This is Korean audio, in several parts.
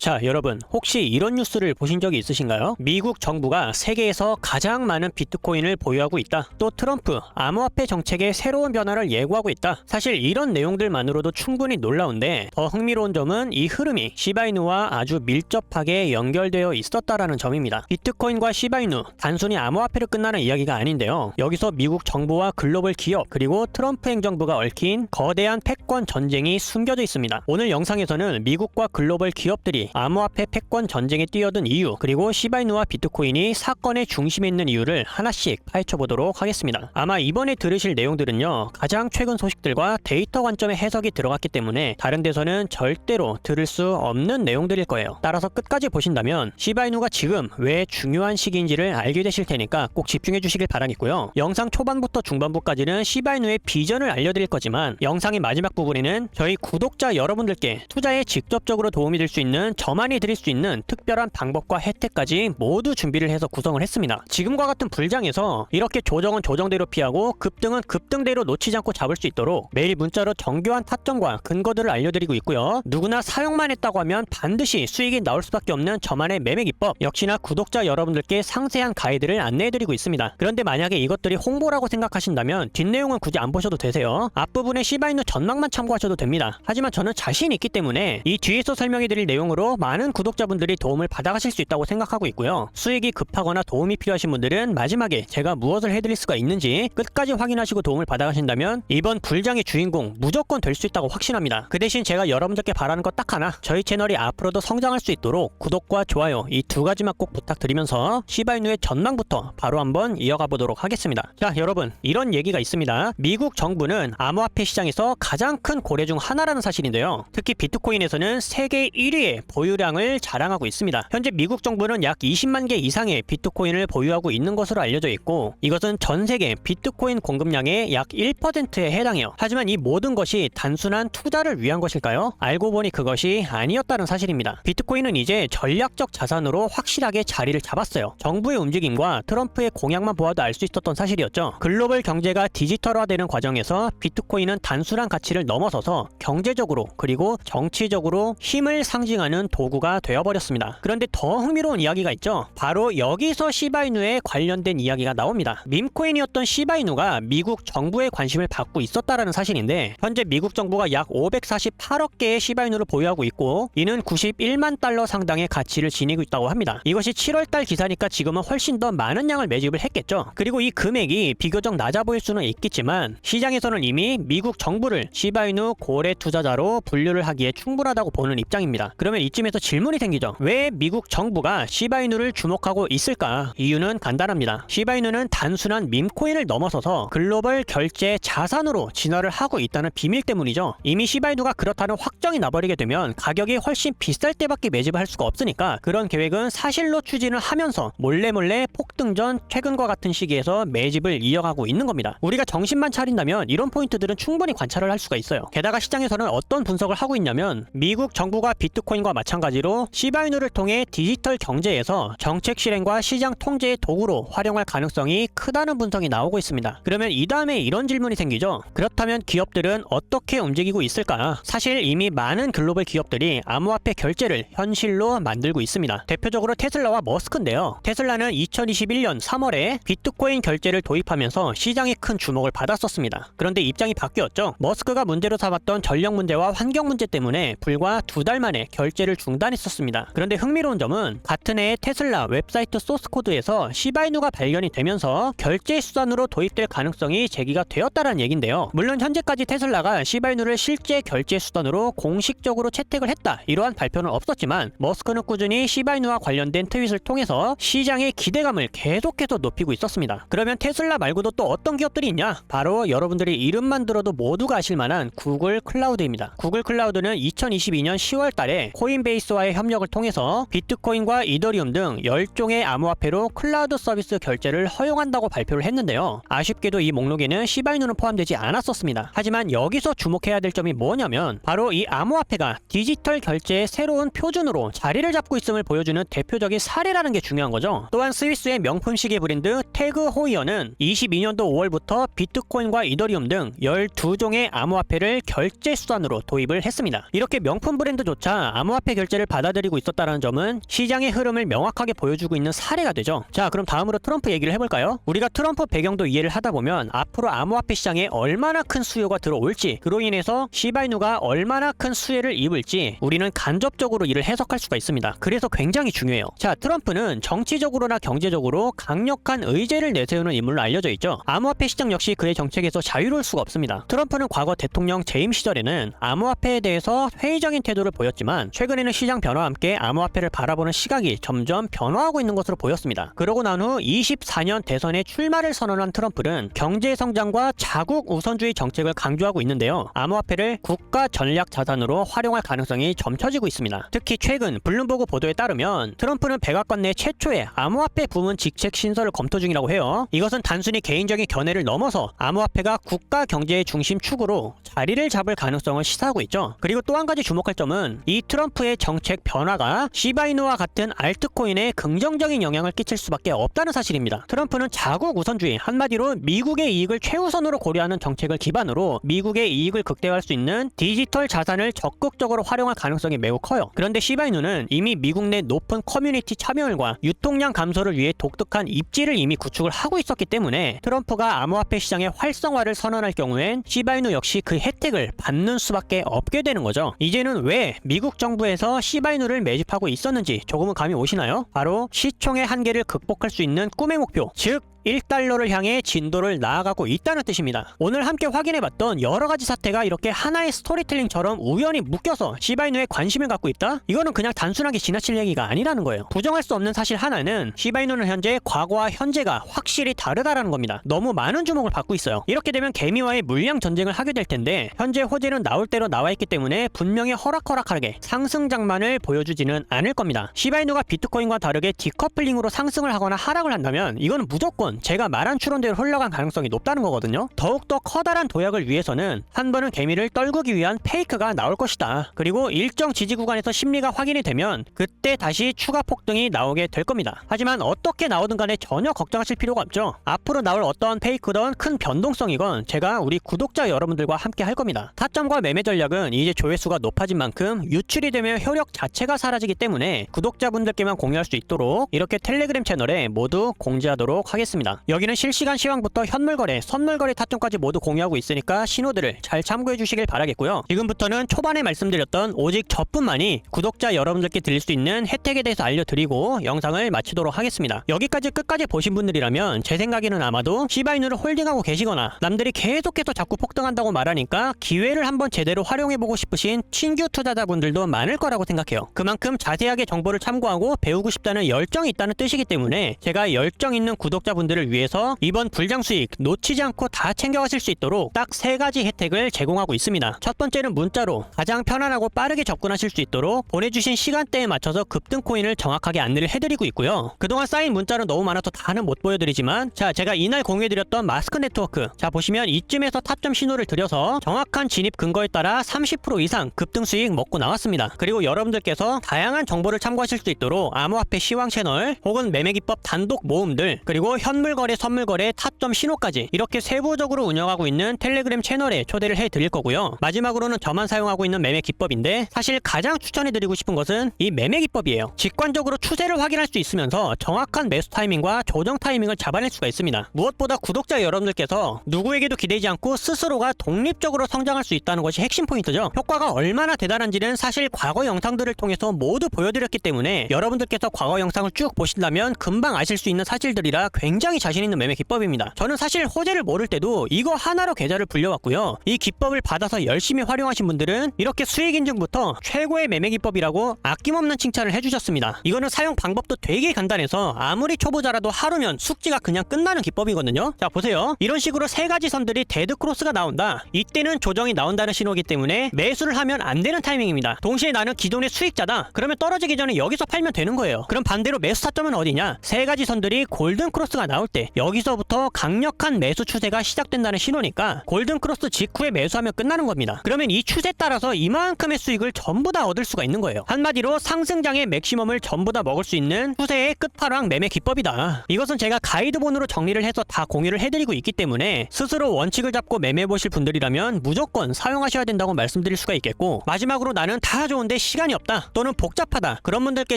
자, 여러분, 혹시 이런 뉴스를 보신 적이 있으신가요? 미국 정부가 세계에서 가장 많은 비트코인을 보유하고 있다. 또 트럼프 암호화폐 정책의 새로운 변화를 예고하고 있다. 사실 이런 내용들만으로도 충분히 놀라운데 더 흥미로운 점은 이 흐름이 시바이누와 아주 밀접하게 연결되어 있었다라는 점입니다. 비트코인과 시바이누, 단순히 암호화폐로 끝나는 이야기가 아닌데요. 여기서 미국 정부와 글로벌 기업, 그리고 트럼프 행정부가 얽힌 거대한 패권 전쟁이 숨겨져 있습니다. 오늘 영상에서는 미국과 글로벌 기업들이 암호화폐 패권 전쟁에 뛰어든 이유, 그리고 시바이누와 비트코인이 사건의 중심에 있는 이유를 하나씩 파헤쳐보도록 하겠습니다. 아마 이번에 들으실 내용들은요, 가장 최근 소식들과 데이터 관점의 해석이 들어갔기 때문에 다른 데서는 절대로 들을 수 없는 내용들일 거예요. 따라서 끝까지 보신다면 시바이누가 지금 왜 중요한 시기인지를 알게 되실 테니까 꼭 집중해 주시길 바라겠고요. 영상 초반부터 중반부까지는 시바이누의 비전을 알려드릴 거지만 영상의 마지막 부분에는 저희 구독자 여러분들께 투자에 직접적으로 도움이 될 수 있는 저만이 드릴 수 있는 특별한 방법과 혜택까지 모두 준비를 해서 구성을 했습니다. 지금과 같은 불장에서 이렇게 조정은 조정대로 피하고 급등은 급등대로 놓치지 않고 잡을 수 있도록 매일 문자로 정교한 타점과 근거들을 알려드리고 있고요. 누구나 사용만 했다고 하면 반드시 수익이 나올 수밖에 없는 저만의 매매 기법, 역시나 구독자 여러분들께 상세한 가이드를 안내해드리고 있습니다. 그런데 만약에 이것들이 홍보라고 생각하신다면 뒷내용은 굳이 안 보셔도 되세요. 앞부분에 시바이누 전망만 참고하셔도 됩니다. 하지만 저는 자신이 있기 때문에 이 뒤에서 설명해드릴 내용으로 많은 구독자분들이 도움을 받아가실 수 있다고 생각하고 있고요. 수익이 급하거나 도움이 필요하신 분들은 마지막에 제가 무엇을 해드릴 수가 있는지 끝까지 확인하시고 도움을 받아가신다면 이번 불장의 주인공 무조건 될 수 있다고 확신합니다. 그 대신 제가 여러분들께 바라는 것 딱 하나, 저희 채널이 앞으로도 성장할 수 있도록 구독과 좋아요 이 두 가지만 꼭 부탁드리면서 시바이누의 전망부터 바로 한번 이어가 보도록 하겠습니다. 자, 여러분, 이런 얘기가 있습니다. 미국 정부는 암호화폐 시장에서 가장 큰 고래 중 하나라는 사실인데요. 특히 비트코인에서는 세계 1위의 보유량을 자랑하고 있습니다. 현재 미국 정부는 약 20만 개 이상의 비트코인을 보유하고 있는 것으로 알려져 있고, 이것은 전 세계 비트코인 공급량의 약 1%에 해당해요. 하지만 이 모든 것이 단순한 투자를 위한 것일까요? 알고 보니 그것이 아니었다는 사실입니다. 비트코인은 이제 전략적 자산으로 확실하게 자리를 잡았어요. 정부의 움직임과 트럼프의 공약만 보아도 알 수 있었던 사실이었죠. 글로벌 경제가 디지털화되는 과정에서 비트코인은 단순한 가치를 넘어서서 경제적으로 그리고 정치적으로 힘을 상징하는 도구가 되어버렸습니다. 그런데 더 흥미로운 이야기가 있죠. 바로 여기서 시바이누에 관련된 이야기가 나옵니다. 밈코인이었던 시바이누가 미국 정부의 관심을 받고 있었다라는 사실인데, 현재 미국 정부가 약 548억 개의 시바이누를 보유하고 있고, 이는 91만 달러 상당의 가치를 지니고 있다고 합니다. 이것이 7월달 기사니까 지금은 훨씬 더 많은 양을 매집을 했겠죠. 그리고 이 금액이 비교적 낮아 보일 수는 있겠지만 시장에서는 이미 미국 정부를 시바이누 고래 투자자로 분류를 하기에 충분하다고 보는 입장입니다. 그러면 이쯤에서 질문이 생기죠. 왜 미국 정부가 시바이누를 주목하고 있을까? 이유는 간단합니다. 시바이누는 단순한 밈코인을 넘어서서 글로벌 결제 자산으로 진화를 하고 있다는 비밀 때문이죠. 이미 시바이누가 그렇다는 확정이 나버리게 되면 가격이 훨씬 비쌀 때밖에 매집을 할 수가 없으니까 그런 계획은 사실로 추진을 하면서 몰래 폭등 전 최근과 같은 시기에서 매집을 이어가고 있는 겁니다. 우리가 정신만 차린다면 이런 포인트들은 충분히 관찰을 할 수가 있어요. 게다가 시장에서는 어떤 분석을 하고 있냐면, 미국 정부가 비트코인과 마찬가지로 시바이누를 통해 디지털 경제에서 정책 실행과 시장 통제의 도구로 활용할 가능성이 크다는 분석이 나오고 있습니다. 그러면 이 다음에 이런 질문이 생기죠. 그렇다면 기업들은 어떻게 움직이고 있을까? 사실 이미 많은 글로벌 기업들이 암호화폐 결제를 현실로 만들고 있습니다. 대표적으로 테슬라와 머스크인데요. 테슬라는 2021년 3월에 비트코인 결제를 도입하면서 시장에 큰 주목을 받았었습니다. 그런데 입장이 바뀌었죠. 머스크가 문제로 삼았던 전력 문제와 환경 문제 때문에 불과 2달 만에 결제를 중단했었습니다. 그런데 흥미로운 점은 같은 해에 테슬라 웹사이트 소스코드에서 시바이누가 발견이 되면서 결제 수단으로 도입될 가능성이 제기가 되었다는 얘긴데요. 물론 현재까지 테슬라가 시바이누를 실제 결제 수단으로 공식적으로 채택을 했다, 이러한 발표는 없었지만 머스크는 꾸준히 시바이누와 관련된 트윗을 통해서 시장의 기대감을 계속해서 높이고 있었습니다. 그러면 테슬라 말고도 또 어떤 기업들이 있냐? 바로 여러분들이 이름만 들어도 모두가 아실 만한 구글 클라우드입니다. 구글 클라우드는 2022년 10월 달에 코인베이스와의 협력을 통해서 비트코인과 이더리움 등 10종의 암호화폐로 클라우드 서비스 결제를 허용한다고 발표를 했는데요. 아쉽게도 이 목록에는 시바이누는 포함되지 않았었습니다. 하지만 여기서 주목해야 될 점이 뭐냐면, 바로 이 암호화폐가 디지털 결제의 새로운 표준으로 자리를 잡고 있음을 보여주는 대표적인 사례라는 게 중요한 거죠. 또한 스위스의 명품 시계 브랜드 태그 호이어는 22년도 5월부터 비트코인과 이더리움 등 12종의 암호화폐를 결제 수단으로 도입을 했습니다. 이렇게 명품 브랜드조차 암호화폐 암호화폐 결제를 받아들이고 있었다는 점은 시장의 흐름을 명확하게 보여주고 있는 사례가 되죠. 자, 그럼 다음으로 트럼프 얘기를 해볼까요? 우리가 트럼프 배경도 이해를 하다 보면 앞으로 암호화폐 시장에 얼마나 큰 수요가 들어올지, 그로 인해서 시바이누가 얼마나 큰 수혜를 입을지 우리는 간접적으로 이를 해석할 수가 있습니다. 그래서 굉장히 중요해요. 자, 트럼프는 정치적으로나 경제적으로 강력한 의제를 내세우는 인물로 알려져 있죠. 암호화폐 시장 역시 그의 정책에서 자유로울 수가 없습니다. 트럼프는 과거 대통령 재임 시절에는 암호화폐에 대해서 회의적인 태도를 보였지만 최근에는 시장 변화와 함께 암호화폐를 바라보는 시각이 점점 변화하고 있는 것으로 보였습니다. 그러고 난 후 24년 대선에 출마를 선언한 트럼프는 경제 성장과 자국 우선주의 정책을 강조하고 있는데요. 암호화폐를 국가 전략 자산으로 활용할 가능성이 점쳐지고 있습니다. 특히 최근 블룸버그 보도에 따르면 트럼프는 백악관 내 최초의 암호화폐 부문 직책 신설을 검토 중이라고 해요. 이것은 단순히 개인적인 견해를 넘어서 암호화폐가 국가 경제의 중심 축으로 자리를 잡을 가능성을 시사하고 있죠. 그리고 또 한 가지 주목할 점은 이 트럼프의 정책 변화가 시바이누와 같은 알트코인에 긍정적인 영향을 끼칠 수밖에 없다는 사실입니다. 트럼프는 자국 우선주의, 한마디로 미국의 이익을 최우선으로 고려하는 정책을 기반으로 미국의 이익을 극대화할 수 있는 디지털 자산을 적극적으로 활용할 가능성이 매우 커요. 그런데 시바이누는 이미 미국 내 높은 커뮤니티 참여율과 유통량 감소를 위해 독특한 입지를 이미 구축을 하고 있었기 때문에 트럼프가 암호화폐 시장의 활성화를 선언할 경우엔 시바이누 역시 그 혜택을 받는 수밖에 없게 되는 거죠. 이제는 왜 미국 정부에서 시바이누를 매집하고 있었는지 조금은 감이 오시나요? 바로 시총의 한계를 극복할 수 있는 꿈의 목표, 즉 1달러를 향해 진도를 나아가고 있다는 뜻입니다. 오늘 함께 확인해봤던 여러가지 사태가 이렇게 하나의 스토리텔링처럼 우연히 묶여서 시바이누에 관심을 갖고 있다? 이거는 그냥 단순하게 지나칠 얘기가 아니라는 거예요. 부정할 수 없는 사실 하나는 시바이누는 현재 과거와 현재가 확실히 다르다라는 겁니다. 너무 많은 주목을 받고 있어요. 이렇게 되면 개미와의 물량 전쟁을 하게 될 텐데 현재 호재는 나올 대로 나와 있기 때문에 분명히 허락허락하게 상승 장만을 보여주지는 않을 겁니다. 시바이누가 비트코인과 다르게 디커플링으로 상승을 하거나 하락을 한다면 이거는 무조건 제가 말한 추론대로 흘러간 가능성이 높다는 거거든요. 더욱더 커다란 도약을 위해서는 한 번은 개미를 떨구기 위한 페이크가 나올 것이다. 그리고 일정 지지 구간에서 심리가 확인이 되면 그때 다시 추가 폭등이 나오게 될 겁니다. 하지만 어떻게 나오든 간에 전혀 걱정하실 필요가 없죠. 앞으로 나올 어떠한 페이크든 큰 변동성이건 제가 우리 구독자 여러분들과 함께 할 겁니다. 타점과 매매 전략은 이제 조회수가 높아진 만큼 유출이 되면 효력 자체가 사라지기 때문에 구독자분들께만 공유할 수 있도록 이렇게 텔레그램 채널에 모두 공지하도록 하겠습니다. 여기는 실시간 시황부터 현물거래, 선물거래 타점까지 모두 공유하고 있으니까 신호들을 잘 참고해 주시길 바라겠고요. 지금부터는 초반에 말씀드렸던 오직 저뿐만이 구독자 여러분들께 드릴 수 있는 혜택에 대해서 알려드리고 영상을 마치도록 하겠습니다. 여기까지 끝까지 보신 분들이라면 제 생각에는 아마도 시바이누를 홀딩하고 계시거나 남들이 계속해서 자꾸 폭등한다고 말하니까 기회를 한번 제대로 활용해보고 싶으신 신규 투자자분들도 많을 거라고 생각해요. 그만큼 자세하게 정보를 참고하고 배우고 싶다는 열정이 있다는 뜻이기 때문에 제가 열정 있는 구독자분들을 위해서 이번 불장 수익 놓치지 않고 다 챙겨가실 수 있도록 딱 3가지 혜택을 제공하고 있습니다. 첫 번째는 문자로 가장 편안하고 빠르게 접근하실 수 있도록 보내주신 시간대에 맞춰서 급등 코인을 정확하게 안내를 해드리고 있고요. 그동안 쌓인 문자는 너무 많아서 다는 못 보여드리지만 자, 제가 이날 공유해드렸던 마스크 네트워크, 자 보시면 이쯤에서 타점 신호를 드려서 정확한 진입 근거에 따라 30% 이상 급등 수익 먹고 나왔습니다. 그리고 여러분들께서 다양한 정보를 참고하실 수 있도록 암호화폐 시황 채널 혹은 매매기법 단독 모음들, 그리고 현물거래, 선물거래, 타점 신호까지 이렇게 세부적으로 운영하고 있는 텔레그램 채널에 초대를 해드릴 거고요. 마지막으로는 저만 사용하고 있는 매매 기법인데 사실 가장 추천해드리고 싶은 것은 이 매매 기법이에요. 직관적으로 추세를 확인할 수 있으면서 정확한 매수 타이밍과 조정 타이밍을 잡아낼 수가 있습니다. 무엇보다 구독자 여러분들께서 누구에게도 기대지 않고 스스로가 독립적으로 성장할 수 있다는 것이 핵심 포인트죠. 효과가 얼마나 대단한지는 사실 과거 영상들을 통해서 모두 보여드렸기 때문에 여러분들께서 과거 영상을 쭉 보신다면 금방 아실 수 있는 사실들이라 굉장히 자신 있는 매매 기법입니다. 저는 사실 호재를 모를 때도 이거 하나로 계좌를 불려왔고요. 이 기법을 받아서 열심히 활용하신 분들은 이렇게 수익 인증부터 최고의 매매 기법이라고 아낌없는 칭찬을 해주셨습니다. 이거는 사용 방법도 되게 간단해서 아무리 초보자라도 하루면 숙지가 그냥 끝나는 기법이거든요. 자 보세요. 이런 식으로 3가지 선들이 데드 크로스가 나온다. 이때는 조정이 나온다는 신호이기 때문에 매수를 하면 안 되는 타이밍입니다. 동시에 나는 기존의 수익자다. 그러면 떨어지기 전에 여기서 팔면 되는 거예요. 그럼 반대로 매수 타점은 어디냐? 3가지 선들이 골든 크로스가 나와 나올 때 여기서부터 강력한 매수 추세가 시작된다는 신호니까 골든크로스 직후에 매수하면 끝나는 겁니다. 그러면 이 추세 따라서 이만큼의 수익을 전부 다 얻을 수가 있는 거예요. 한마디로 상승장의 맥시멈을 전부 다 먹을 수 있는 추세의 끝판왕 매매 기법이다. 이것은 제가 가이드본으로 정리를 해서 다 공유를 해드리고 있기 때문에 스스로 원칙을 잡고 매매해보실 분들이라면 무조건 사용하셔야 된다고 말씀드릴 수가 있겠고, 마지막으로 나는 다 좋은데 시간이 없다 또는 복잡하다 그런 분들께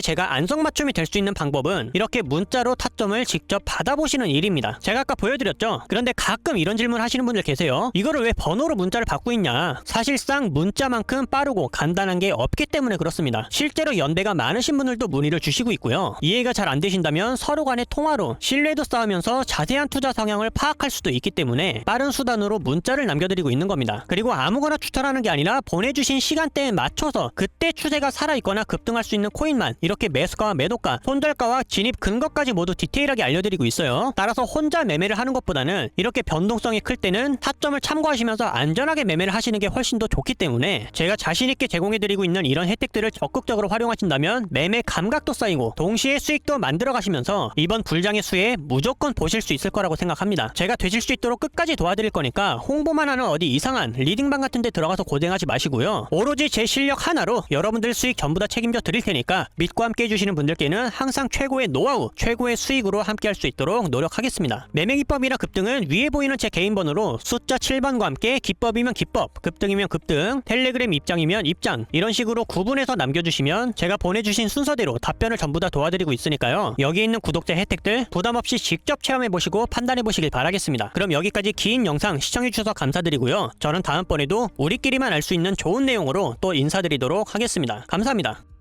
제가 안성맞춤이 될 수 있는 방법은 이렇게 문자로 타점을 직접 받아보시는 일입니다. 제가 아까 보여드렸죠. 그런데 가끔 이런 질문 하시는 분들 계세요. 이거를 왜 번호로 문자를 받고 있냐. 사실상 문자만큼 빠르고 간단한 게 없기 때문에 그렇습니다. 실제로 연대가 많으신 분들도 문의를 주시고 있고요. 이해가 잘 안 되신다면 서로 간의 통화로 신뢰도 쌓으면서 자세한 투자 성향을 파악할 수도 있기 때문에 빠른 수단으로 문자를 남겨드리고 있는 겁니다. 그리고 아무거나 추천하는 게 아니라 보내주신 시간대에 맞춰서 그때 추세가 살아있거나 급등할 수 있는 코인만 이렇게 매수가와 매도가, 손절가와 진입 근거까지 모두 디테일하게 알려드리고 있어요. 따라서 혼자 매매를 하는 것보다는 이렇게 변동성이 클 때는 타점을 참고하시면서 안전하게 매매를 하시는 게 훨씬 더 좋기 때문에 제가 자신있게 제공해드리고 있는 이런 혜택들을 적극적으로 활용하신다면 매매 감각도 쌓이고 동시에 수익도 만들어 가시면서 이번 불장의 수에 무조건 보실 수 있을 거라고 생각합니다. 제가 되실 수 있도록 끝까지 도와드릴 거니까 홍보만 하는 어디 이상한 리딩방 같은 데 들어가서 고생하지 마시고요. 오로지 제 실력 하나로 여러분들 수익 전부 다 책임져 드릴 테니까 믿고 함께 해주시는 분들께는 항상 최고의 노하우, 최고의 수익으로 함께 할 수 있도록 노력하겠습니다. 매매 기법이나 급등은 위에 보이는 제 개인 번호로 숫자 7번과 함께 기법이면 기법, 급등이면 급등, 텔레그램 입장이면 입장 이런 식으로 구분해서 남겨주시면 제가 보내주신 순서대로 답변을 전부 다 도와드리고 있으니까요. 여기 있는 구독자 혜택들 부담없이 직접 체험해보시고 판단해보시길 바라겠습니다. 그럼 여기까지 긴 영상 시청해주셔서 감사드리고요. 저는 다음번에도 우리끼리만 알 수 있는 좋은 내용으로 또 인사드리도록 하겠습니다. 감사합니다.